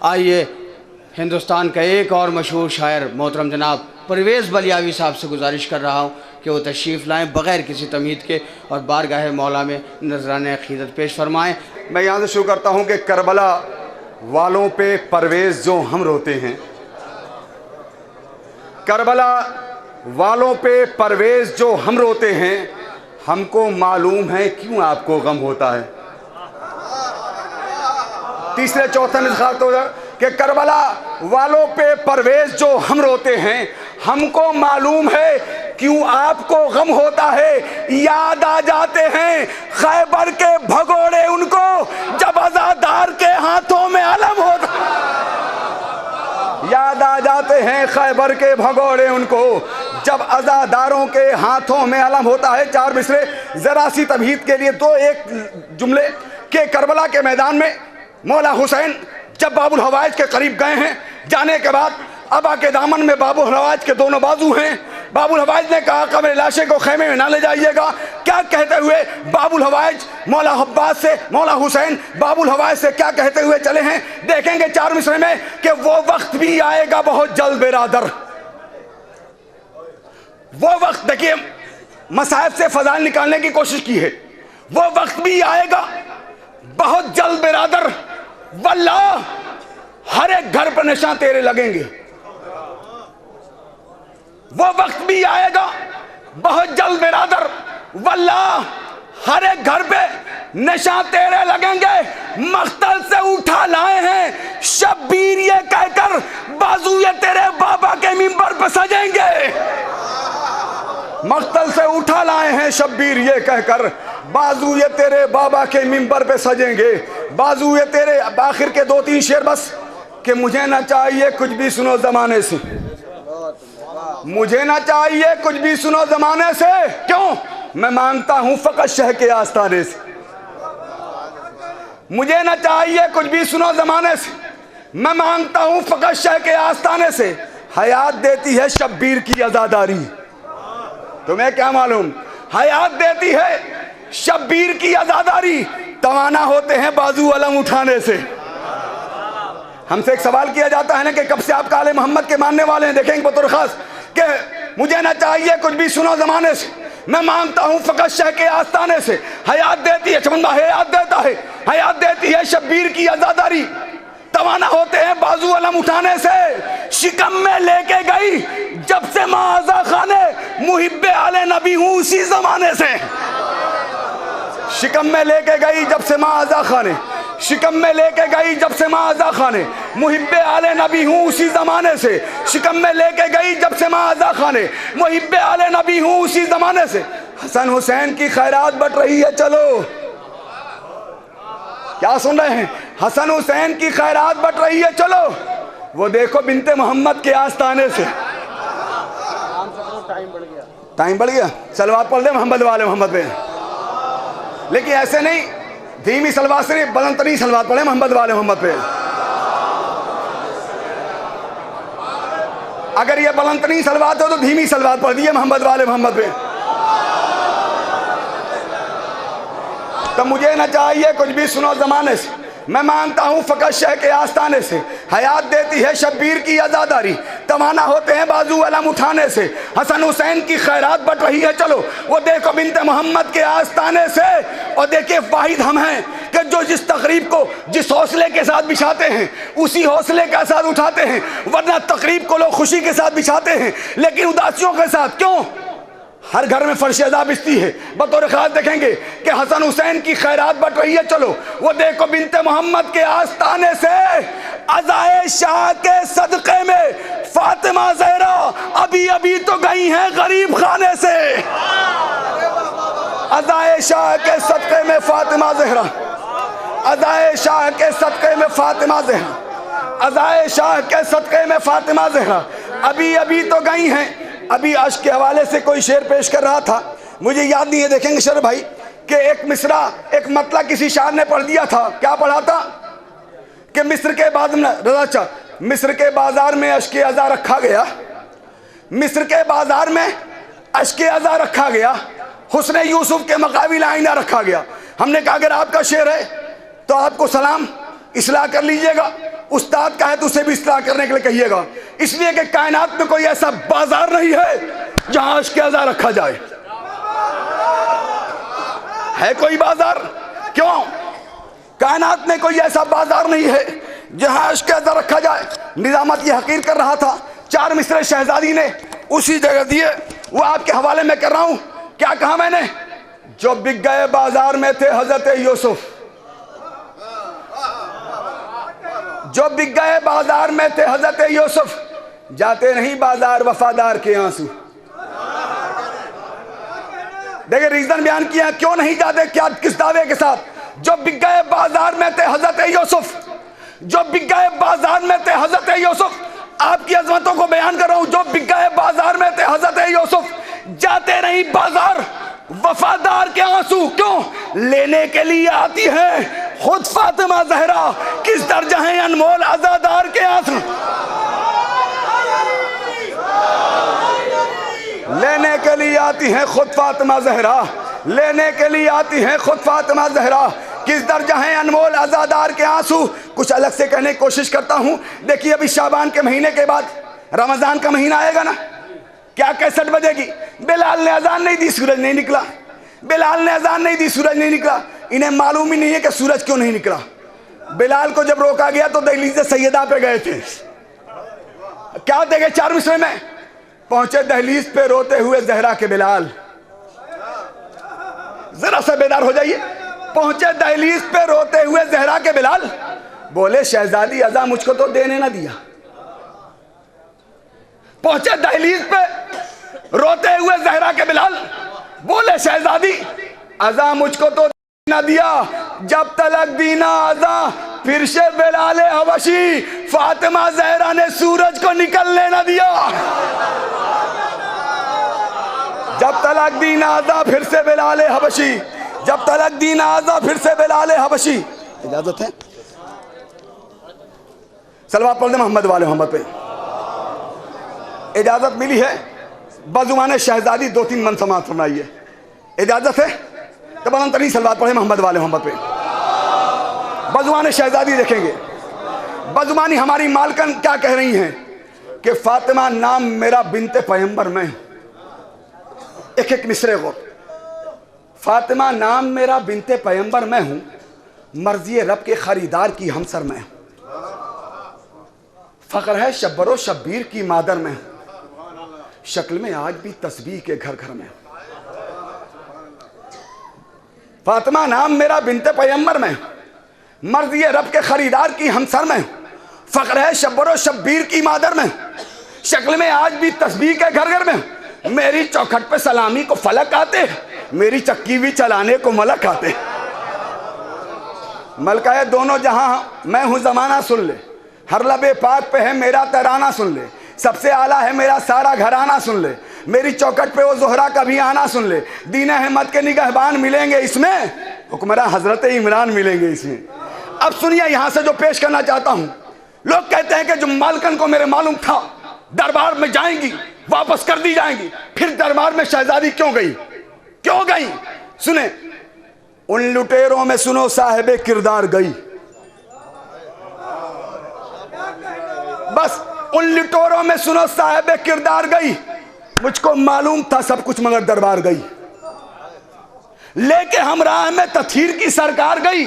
आइए हिंदुस्तान का एक और मशहूर शायर मोहतरम जनाब परवेज़ बलियावी साहब से गुजारिश कर रहा हूँ कि वो तशरीफ़ लाएँ बग़ैर किसी तमहीद के और बारगाह मौला में नजराने अक़ीदत पेश फरमाएँ। मैं यहाँ से शुरू करता हूँ कि करबला वालों पे परवेज़ जो हम रोते हैं, करबला वालों पे परवेज़ जो हम रोते हैं, हमको मालूम है क्यों आपको गम होता है। तीसरे चौथे में खास कि करबला वालों पे परवेज़ जो हम रोते हैं, हमको मालूम है क्यों आपको गम होता है। याद आ जाते हैं खैबर के भगोड़े उनको जब अज़ादार के हाथों में अलम होता। याद आ जाते हैं खैबर के भगोड़े उनको जब अज़ादारों के हाथों में अलम होता है। चार मिसरे ज़रा सी तमहीद के लिए तो एक जुमले के करबला के मैदान में मौला हुसैन जब बाबुल हवाइज के करीब गए हैं, जाने के बाद अबा के दामन में बाबुल हवाइज के दोनों बाजू हैं। बाबुल हवाइज ने कहा कि मेरे लाशे को खेमे में ना ले जाइएगा। क्या कहते हुए बाबुल हवाइज मौला अब्बास से, मौला हुसैन बाबुल हवाइज से क्या कहते हुए चले हैं, देखेंगे चार मिसरे में कि वो वक्त भी आएगा बहुत जल्द बेरादर। वो वक्त देखिए मसाइब से फजाइल निकालने की कोशिश की है। वो वक्त भी आएगा बहुत जल्द बेरादर, वल्लाह हर एक घर पर निशान तेरे लगेंगे। वो वक्त भी आएगा बहुत जल्द बेरादर, वल्लाह हर एक घर पे निशान तेरे लगेंगे। मख्तल से उठा लाए हैं शब्बीर ये कहकर बाजू ये तेरे बाबा के मिंबर पर सजेंगे। मख्तल से उठा लाए हैं शब्बीर ये कहकर बाजू ये तेरे बाबा के मिंबर पे सजेंगे। बाजू ये तेरे आखिर के दो तीन शेर बस कि मुझे ना चाहिए कुछ भी सुनो जमाने से, मुझे ना चाहिए कुछ भी सुनो जमाने से, क्यों मैं मांगता हूं फकत शह के आस्ताने से। मुझे ना चाहिए कुछ भी सुनो जमाने से, मैं मांगता हूं फकत शह के आस्ताने से। हयात देती है शब्बीर की आजादारी, तुम्हें क्या मालूम, हयात देती है शब्बीर की आजादारी, तवाना होते हैं बाजू अलम उठाने से। हमसे एक सवाल किया जाता है ना कि कब से आप आले मोहम्मद के मानने वाले हैं। देखेंगे बतौर खास कि मुझे ना चाहिए कुछ भी सुनो जमाने से, मैं मांगता हूं फकत शह के आस्ताने से। हयात देती है चमंदा हयात देता है, हयात देती है शब्बीर की आजादारी, तवाना होते हैं बाजू अलम उठाने से। शिकम में लेके गई जब से माज़ा खाने, मुहिब्बे आले नबी हूं उसी जमाने से। शिकम में लेके गई जब से माज़ा खाने, शिकम में लेके गई जब से माज़ा खाने, मुहिब्बे आले नबी हूँ उसी ज़माने से। शिकम में लेके गई जब से माज़ा खाने, मुहिब्बे आले नबी हूँ उसी ज़माने से। हसन हुसैन की खैरात बट रही है, चलो क्या सुन रहे हैं, हसन हुसैन की खैरात बट रही है, चलो वो देखो बिनते मोहम्मद के आस्ताने से। टाइम बढ़ गया, सलवात पढ़ दे मोहम्मद वाले मोहम्मद पे, लेकिन ऐसे नहीं धीमी सलवात से नहीं, बुलंद तरीन सलवात पढ़े मोहम्मद वाले मोहम्मद पे। अगर ये बुलंद तरीन सलवात हो तो धीमी सलवात पढ़ दिए मोहम्मद वाले मोहम्मद पे। तो मुझे ना चाहिए कुछ भी सुनो जमाने से, मैं मांगता हूं फकत शह के आस्ताने से। हयात देती है शब्बीर की आजादारी, तवाना होते हैं बाजू अलम उठाने से। हसन हुसैन की खैरात बट रही है, चलो वो देखो बिनते मोहम्मद के आस्ताने से। और देखिए वाहिद हम हैं कि जो जिस तकरीब को जिस हौसले के साथ बिछाते हैं उसी हौसले के साथ उठाते हैं, वरना तकरीब को लोग खुशी के साथ बिछाते हैं लेकिन उदासियों के साथ। क्यों हर घर में फर्श अज़ा बिछती है। बतौर खास देखेंगे कि हसन हुसैन की खैरात बट रही है, चलो वो देखो बिनते मोहम्मद के आस्ताने से। अज़ाए शाह के सदक़े में फातिमा ज़हरा अभी अभी तो गई हैं गरीब खाने से। अज़ाए शाह के सदक़े में फातिमा ज़हरा, अज़ाए शाह के सदक़े में फातिमा ज़हरा, अज़ाए शाह के सदक़े में फातिमा ज़हरा अभी अभी तो गई हैं। अभी अश्क के हवाले से कोई शेर पेश कर रहा था, मुझे याद नहीं है, देखेंगे शर भाई कि एक मिसरा एक मतलब किसी शायर ने पढ़ दिया था। क्या पढ़ा था कि मिस्र के बाद रजा मिस्र के बाजार में अश्क अज़ा रखा गया, मिस्र के बाजार में अश्क अज़ा रखा गया, हुस्न यूसुफ के मुकाबिल आईना रखा गया। हमने कहा अगर आपका शेर है तो आपको सलाम, इसलाह कर लीजिएगा। उस्ताद का है तो उसे भी इस्लाह करने के लिए कहिएगा, इसलिए कि कायनात में कोई ऐसा बाजार नहीं है जहां इश्क अज़ा रखा जाए। है कोई बाजार? क्यों? कायनात में कोई ऐसा बाजार नहीं है जहां इश्क अज़ा रखा जाए। निजामत ये हकीर कर रहा था, 4 मिसरे शहजादी ने उसी जगह दिए, वो आपके हवाले में कर रहा हूं। क्या कहा मैंने? जो बिक गए बाजार में थे हजरत यूसुफ, जो बिक गए बाजार में थे हजरत यूसुफ, जाते नहीं बाजार वफादार के आंसू। देखिए रीजन बयान किया, क्यों नहीं जाते, क्या किस दावे के साथ? जो बिक गए बाजार में थे हजरत यूसुफ, जो बिक गए बाजार में थे हजरत यूसुफ। आपकी अजमतों को बयान कर रहा हूं। जो बिक गए बाजार में थे हजरत यूसुफ, जाते नहीं बाजार वफादार के आंसू। क्यों? लेने के लिए आती है खुद फातिमा ज़हरा, किस दर्जा है अनमोल आज़ादार के आंसू। लेने के लिए आती हैं खुद फातिमा ज़हरा, लेने के लिए आती हैं खुद फातिमा ज़हरा, किस दर्जा है अनमोल आज़ादार के आंसू। कुछ अलग से कहने की कोशिश करता हूं। देखिए अभी शाबान के महीने के बाद रमजान का महीना आएगा ना, क्या कैसेट बजेगी? बिलाल ने अजान नहीं दी, सूरज नहीं निकला। बिलाल ने अजान नहीं दी, सूरज नहीं निकला। इन्हें मालूम ही नहीं है कि सूरज क्यों नहीं निकला। बिलाल को जब रोका गया तो दहलीज सैयदा पे गए थे। क्या देखे 4 मिसरे में? पहुंचे दहलीज पे रोते हुए ज़हरा के बिलाल। जरा सा बेदार हो जाइए। पहुंचे दहलीज पे रोते हुए ज़हरा के बिलाल, बोले शहजादी अज़ा मुझको तो देने ना दिया। पहुंचे दहलीज पे रोते हुए ज़हरा के बिलाल, बोले शहजादी अज़ा मुझको तो ना दिया। जब तलक दीना अज़ा फिर से बिलाले हबशी, फातिमा ज़हरा ने सूरज को निकलने ना दिया। जब तलक दीना अज़ा फिर से बिलाले हबशी, जब तलक दीना अज़ा फिर से बिलाले हबशी। इजाजत है? सलवात पढ़ दे मोहम्मद वाले मोहम्मद पे। इजाजत मिली है? बजुमाने शहजादी 2-3 मन समात फरमाइए। इजाजत है? तो बलंतरी सलवात पढ़े मोहम्मद वाले मोहम्मद पे। बजुमाने शहजादी देखेंगे। बजुमानी हमारी मालकन क्या कह रही हैं कि फातिमा नाम मेरा बिनते पैगंबर में। एक एक मिसरे को, फातिमा नाम मेरा बिनते पैगंबर मैं हूं, मर्जी रब के खरीदार की हमसर में। फख्र है शब्बरो शब्बीर की मादर में, शक्ल में आज भी तस्बीह के घर घर में। फातिमा नाम मेरा बिनते पैगंबर में, मर्जी रब के खरीदार की हमसर में। फख्र है शब्बरो शब्बीर की मादर में, शक्ल में आज भी तस्बीह के घर घर में। मेरी चौखट पे सलामी को फलक आते, मेरी चक्की भी चलाने को मलक आते। मलका है दोनों जहां मैं हूं ज़माना सुन ले, हर लबे पाक पे है मेरा तराना सुन ले। सबसे आला है मेरा सारा घराना सुन ले, मेरी चौखट पे वो ज़ोहरा का भी आना सुन ले। दीन अहमद के निगहबान मिलेंगे इसमें, हुक्मरान हजरत इमरान मिलेंगे इसमें। अब सुनिए यहां से जो पेश करना चाहता हूं। लोग कहते हैं कि जो मालकन को मेरे मालूम था दरबार में जाएंगी वापस कर दी जाएंगी, फिर दरबार में शहजादी क्यों गई? क्यों गई? सुने, उन लुटेरों में सुनो साहिबे किरदार गई। बस उन लुटेरों में सुनो साहिबे किरदार गई। मुझको मालूम था सब कुछ मगर दरबार गई। लेके हमराह में तथीर की सरकार गई,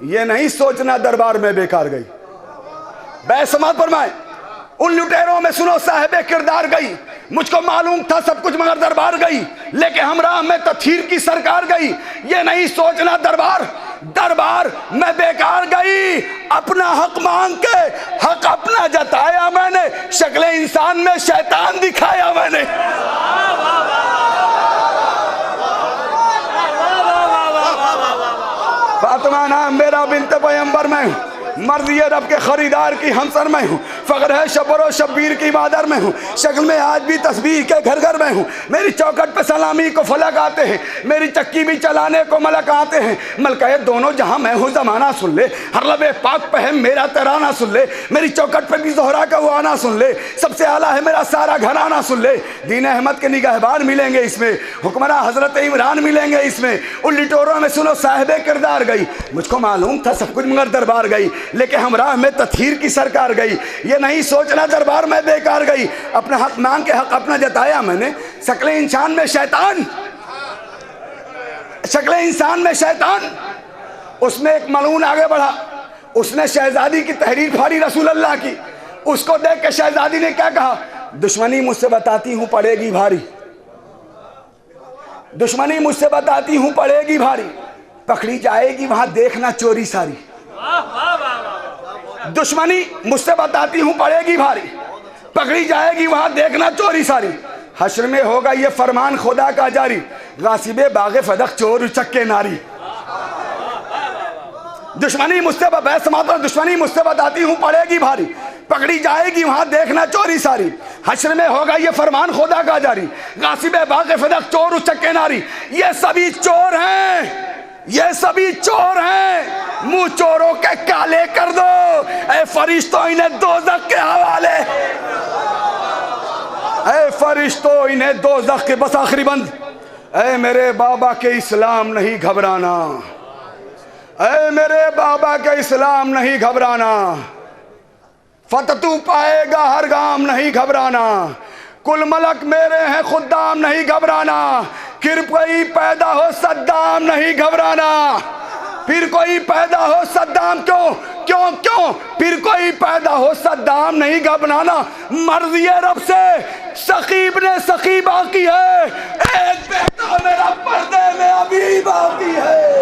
ये नहीं सोचना दरबार में बेकार गई। बेसमात फरमाए, उन लुटेरों में सुनो साहिबे किरदार गई। मुझको मालूम था सब कुछ मगर दरबार गई, लेके हमरा में तथीर की सरकार गई। ये नहीं सोचना दरबार में बेकार गई। अपना हक मांग के हक अपना जताया मैंने, शक्ल इंसान में शैतान दिखाया मैंने। फातिमा नाम मेरा बिनते पैगंबर में, मर्जी रब के खरीदार की हमसर में हूँ। फख्र है शब्बरो शब्बीर की मादर में हूँ, शक्ल में आज भी तस्बीह के घर घर में हूँ। मेरी चौखट पे सलामी को फलक आते हैं, मेरी चक्की भी चलाने को मलक आते हैं। मलका दोनों जहाँ मैं हूँ ज़माना सुन ले, हर लबे पाक पे है मेरा तराना सुन ले। मेरी चौखट पे भी ज़ोहरा का वो आना सुन ले, सबसे आला है मेरा सारा घराना सुन ले। दीन अहमद के निगहबान मिलेंगे इसमें, हुक्मरान हजरत इमरान मिलेंगे इसमें। उन लिटोरों में सुनो साहिबे किरदार गई। मुझको मालूम था सब कुछ मगर दरबार गई, लेकिन हम राह में तथहीर की सरकार गई। ये नहीं सोचना दरबार में बेकार गई, अपना हक मांग के हक अपना जताया मैंने। शक्ल इंसान में शैतान, शक्ल इंसान में शैतान। उसमें एक मलून आगे बढ़ा, उसने शहजादी की तहरीर फाड़ी रसूल अल्लाह की। उसको देख के शहजादी ने क्या कहा, दुश्मनी मुझसे बताती हूं पड़ेगी भारी, दुश्मनी मुझसे बताती हूं पड़ेगी भारी, पकड़ी जाएगी वहां देखना चोरी सारी। दुश्मनी मुझसे बताती हूं पड़ेगी भारी, पकड़ी जाएगी वहां देखना चोरी सारी। हश्र में होगा ये फरमान खुदा का जारी, गासिबे बागे फदक चोर उचक्के नारी। दुश्मनी मुझसे दुश्मनी मुझसे बताती हूं पड़ेगी भारी, पकड़ी जाएगी वहां देखना चोरी सारी। हश्र में होगा ये फरमान खुदा का जारी, गासिबे बागे फदक चोर उचक्के नारी। ये सभी चोर हैं, ये सभी चोर हैं, मुंह चोरों के काले कर दो, ऐ फरिश्तों इन्हें दोज़ख के हवाले, ऐ फरिश्तों इन्हें दोज़ख के। बस आखिरी बंद। ऐ मेरे बाबा के इस्लाम नहीं घबराना, ऐ मेरे बाबा के इस्लाम नहीं घबराना, फतह तू पाएगा हर गाम नहीं घबराना, कुल मलक मेरे हैं खुद्दाम नहीं घबराना, फिर कोई पैदा हो सद्दाम नहीं घबराना, फिर कोई पैदा हो सद्दाम क्यों क्यों क्यों, फिर कोई पैदा हो सद्दाम नहीं घबराना। मर्ज़ी रब से सकीब ने सकीबा की है, एक बेटा मेरा पर्दे में अभी बाकी है।